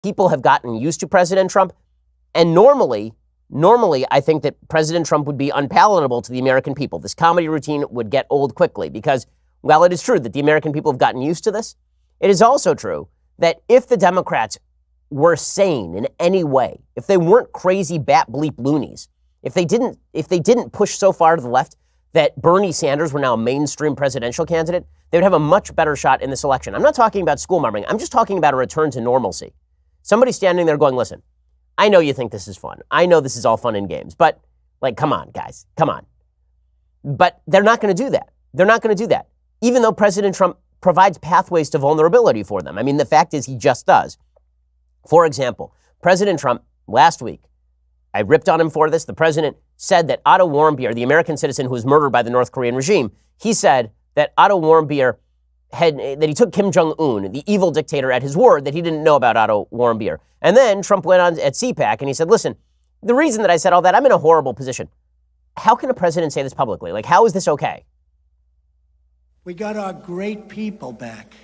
people have gotten used to President Trump. And normally, I think that President Trump would be unpalatable to the American people. This comedy routine would get old quickly because, while it is true that the American people have gotten used to this, it is also true that if the Democrats were sane in any way, if they weren't crazy bat bleep loonies, if they didn't push so far to the left that Bernie Sanders were now a mainstream presidential candidate, they would have a much better shot in this election. I'm not talking about school murmuring. I'm just talking about a return to normalcy. Somebody standing there going, listen, I know you think this is fun. I know this is all fun and games, but come on, guys, come on. But they're not going to do that. They're not going to do that, even though President Trump provides pathways to vulnerability for them. I mean, the fact is he just does. For example, President Trump last week, I ripped on him for this. The president said that Otto Warmbier, the American citizen who was murdered by the North Korean regime, he said that Otto Warmbier that he took Kim Jong-un, the evil dictator, at his word, that he didn't know about Otto Warmbier. And then Trump went on at CPAC and he said, listen, the reason that I said all that, I'm in a horrible position. How can a president say this publicly? How is this okay? We got our great people back.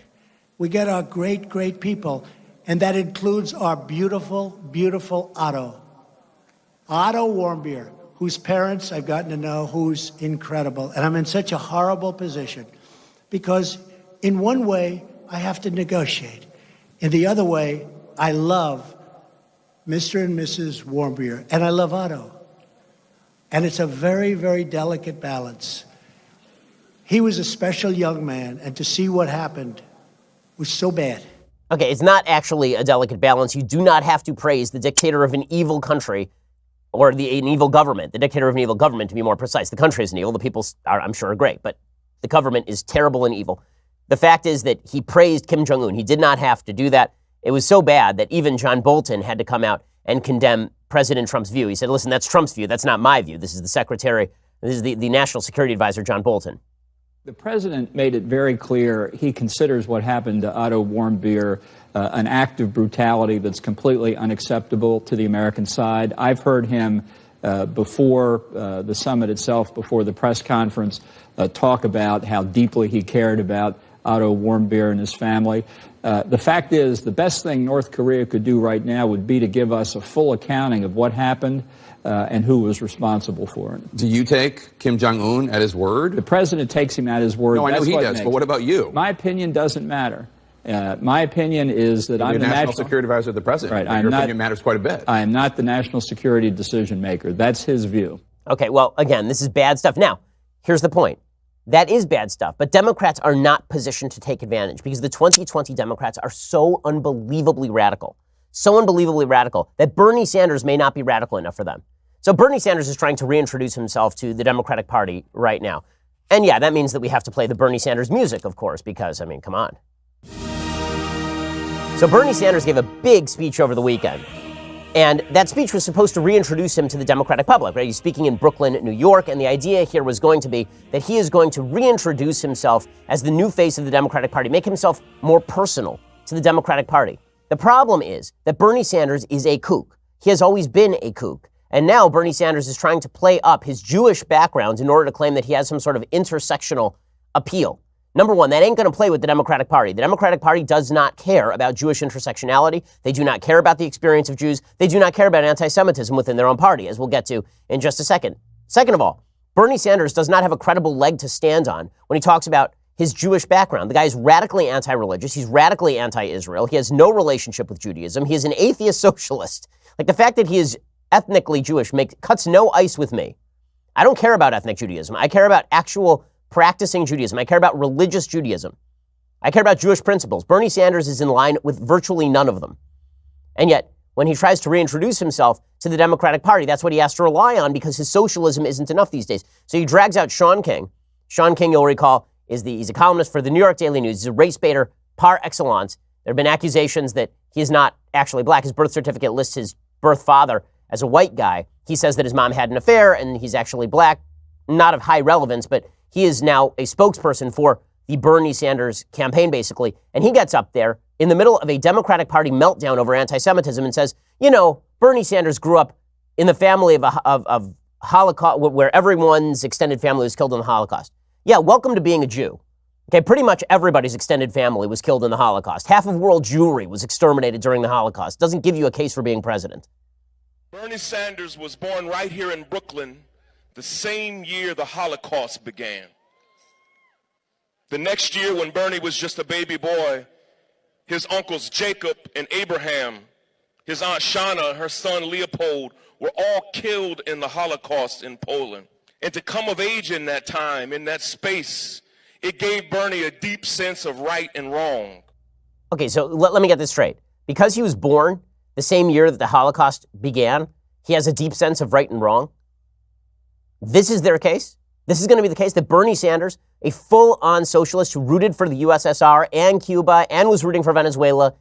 We got our great, great people. And that includes our beautiful, beautiful Otto. Otto Warmbier, whose parents I've gotten to know, who's incredible. And I'm in such a horrible position because in one way, I have to negotiate. In the other way, I love Mr. and Mrs. Warmbier, and I love Otto. And it's a very, very delicate balance. He was a special young man, and to see what happened was so bad. Okay, it's not actually a delicate balance. You do not have to praise the dictator of an evil country or an evil government, the dictator of an evil government, to be more precise. The country isn't evil. The people, I'm sure, are great, but the government is terrible and evil. The fact is that he praised Kim Jong-un. He did not have to do that. It was so bad that even John Bolton had to come out and condemn President Trump's view. He said, listen, that's Trump's view. That's not my view. This is the National Security Advisor, John Bolton. The president made it very clear he considers what happened to Otto Warmbier an act of brutality that's completely unacceptable to the American side. I've heard him before the summit itself, before the press conference, talk about how deeply he cared about Otto Warmbier and his family. The fact is, the best thing North Korea could do right now would be to give us a full accounting of what happened and who was responsible for it. Do you take Kim Jong-un at his word? The president takes him at his word. No, I know he does, but what about you? My opinion doesn't matter. My opinion is that I'm the National Security Advisor of the president. Right, your opinion matters quite a bit. I am not the national security decision maker. That's his view. Okay, well, again, this is bad stuff. Now, here's the point. That is bad stuff, but Democrats are not positioned to take advantage because the 2020 Democrats are so unbelievably radical that Bernie Sanders may not be radical enough for them. So Bernie Sanders is trying to reintroduce himself to the Democratic Party right now. And yeah, that means that we have to play the Bernie Sanders music, of course, because, I mean, come on. So Bernie Sanders gave a big speech over the weekend. And that speech was supposed to reintroduce him to the Democratic public, right? He's speaking in Brooklyn, New York, and the idea here was going to be that he is going to reintroduce himself as the new face of the Democratic Party, make himself more personal to the Democratic Party. The problem is that Bernie Sanders is a kook. He has always been a kook. And now Bernie Sanders is trying to play up his Jewish background in order to claim that he has some sort of intersectional appeal. Number one, that ain't going to play with the Democratic Party. The Democratic Party does not care about Jewish intersectionality. They do not care about the experience of Jews. They do not care about anti-Semitism within their own party, as we'll get to in just a second. Second of all, Bernie Sanders does not have a credible leg to stand on when he talks about his Jewish background. The guy is radically anti-religious. He's radically anti-Israel. He has no relationship with Judaism. He is an atheist socialist. Like, the fact that he is ethnically Jewish cuts no ice with me. I don't care about ethnic Judaism. I care about actual practicing Judaism. I care about religious Judaism. I care about Jewish principles. Bernie Sanders is in line with virtually none of them. And yet, when he tries to reintroduce himself to the Democratic Party, that's what he has to rely on because his socialism isn't enough these days. So he drags out Sean King. Sean King, you'll recall, he's a columnist for the New York Daily News. He's a race baiter par excellence. There have been accusations that he is not actually black. His birth certificate lists his birth father as a white guy. He says that his mom had an affair and he's actually black. Not of high relevance, but he is now a spokesperson for the Bernie Sanders campaign, basically. And he gets up there in the middle of a Democratic Party meltdown over anti-Semitism and says, you know, Bernie Sanders grew up in the family of Holocaust, where everyone's extended family was killed in the Holocaust. Yeah, welcome to being a Jew. Okay, pretty much everybody's extended family was killed in the Holocaust. Half of world Jewry was exterminated during the Holocaust. Doesn't give you a case for being president. Bernie Sanders was born right here in Brooklyn the same year the Holocaust began. The next year, when Bernie was just a baby boy, his uncles Jacob and Abraham, his aunt Shana, her son Leopold, were all killed in the Holocaust in Poland. And to come of age in that time, in that space, it gave Bernie a deep sense of right and wrong. Okay, so let me get this straight. Because he was born the same year that the Holocaust began, he has a deep sense of right and wrong. This is their case? This is going to be the case that Bernie Sanders, a full-on socialist who rooted for the USSR and Cuba and was rooting for Venezuela,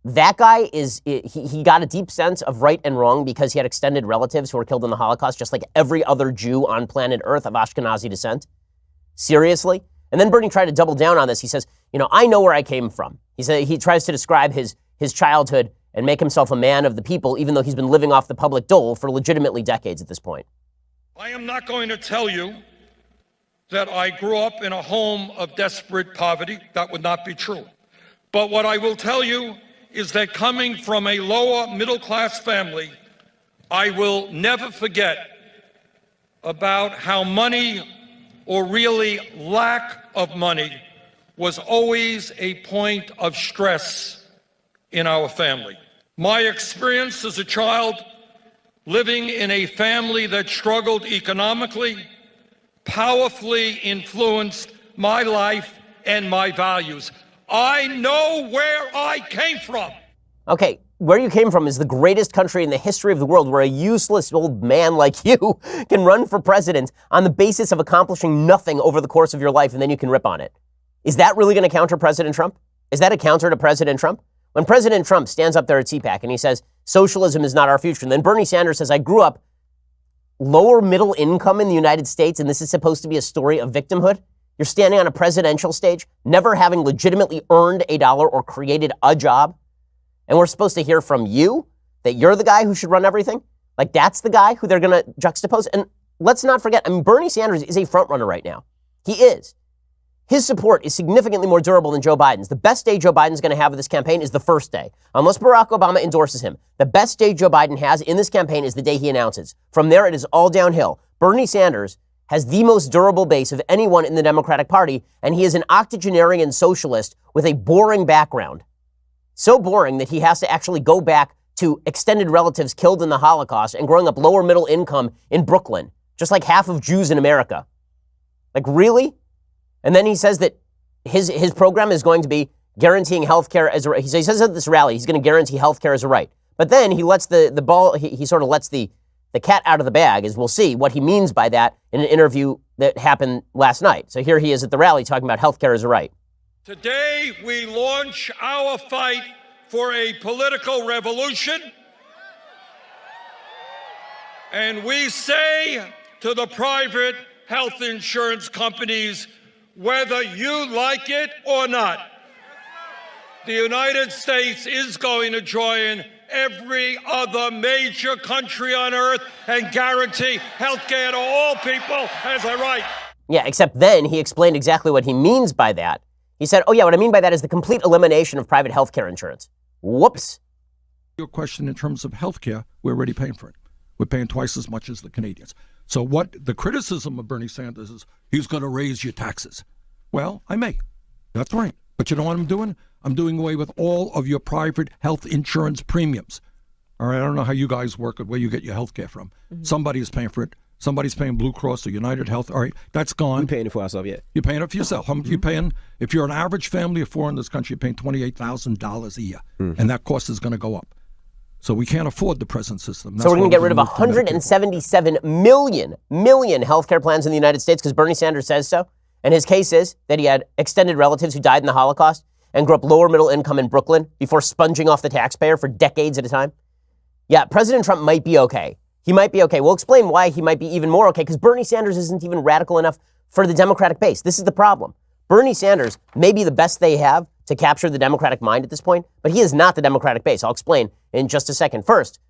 that guy he got a deep sense of right and wrong because he had extended relatives who were killed in the Holocaust, just like every other Jew on planet Earth of Ashkenazi descent. Seriously? And then Bernie tried to double down on this. He says, I know where I came from. He tries to describe his childhood and make himself a man of the people, even though he's been living off the public dole for legitimately decades at this point. I am not going to tell you that I grew up in a home of desperate poverty. That would not be true. But what I will tell you is that coming from a lower middle-class family, I will never forget about how money, or really lack of money, was always a point of stress in our family. My experience as a child living in a family that struggled economically powerfully influenced my life and my values. I know where I came from. Okay, where you came from is the greatest country in the history of the world, where a useless old man like you can run for president on the basis of accomplishing nothing over the course of your life, and then you can rip on it. Is that really going to counter President Trump? Is that a counter to President Trump? When President Trump stands up there at CPAC and he says, socialism is not our future, and then Bernie Sanders says, I grew up lower middle income in the United States, and this is supposed to be a story of victimhood. You're standing on a presidential stage, never having legitimately earned a dollar or created a job. And we're supposed to hear from you that you're the guy who should run everything? Like, that's the guy who they're going to juxtapose? And let's not forget, Bernie Sanders is a front runner right now. He is. His support is significantly more durable than Joe Biden's. The best day Joe Biden's going to have of this campaign is the first day. Unless Barack Obama endorses him, the best day Joe Biden has in this campaign is the day he announces. From there, it is all downhill. Bernie Sanders has the most durable base of anyone in the Democratic Party, and he is an octogenarian socialist with a boring background. So boring that he has to actually go back to extended relatives killed in the Holocaust and growing up lower middle income in Brooklyn, just like half of Jews in America. Like, really? And then he says that his program is going to be guaranteeing health care as a right. He says at this rally, he's going to guarantee health care as a right. But then he lets the ball, he sort of lets the cat out of the bag, as we'll see what he means by that in an interview that happened last night. So here he is at the rally talking about health care as a right. Today, we launch our fight for a political revolution. And we say to the private health insurance companies, whether you like it or not, the United States is going to join every other major country on earth and guarantee health care to all people as a right. Yeah, except then he explained exactly what he means by that. He said, oh yeah, what I mean by that is the complete elimination of private health care insurance. Whoops. Your question in terms of health care, we're already paying for it. We're paying twice as much as the Canadians. So what the criticism of Bernie Sanders is, he's going to raise your taxes. Well, I may. That's right. But you know what I'm doing? I'm doing away with all of your private health insurance premiums. All right, I don't know how you guys work at where you get your health care from. Mm-hmm. Somebody is paying for it. Somebody's paying Blue Cross or United Health. All right, that's gone. We're paying it for ourselves, yeah. You're paying it for yourself. How much are you paying? If you're an average family of four in this country, you're paying $28,000 a year. Mm-hmm. And that cost is going to go up. So we can't afford the present system. That's so we're going to get rid of 177 million healthcare plans in the United States because Bernie Sanders says so. And his case is that he had extended relatives who died in the Holocaust and grew up lower middle income in Brooklyn before sponging off the taxpayer for decades at a time. Yeah, President Trump might be okay. He might be okay. We'll explain why he might be even more okay, because Bernie Sanders isn't even radical enough for the Democratic base. This is the problem. Bernie Sanders may be the best they have to capture the Democratic mind at this point, but he is not the Democratic base. I'll explain in just a second. First,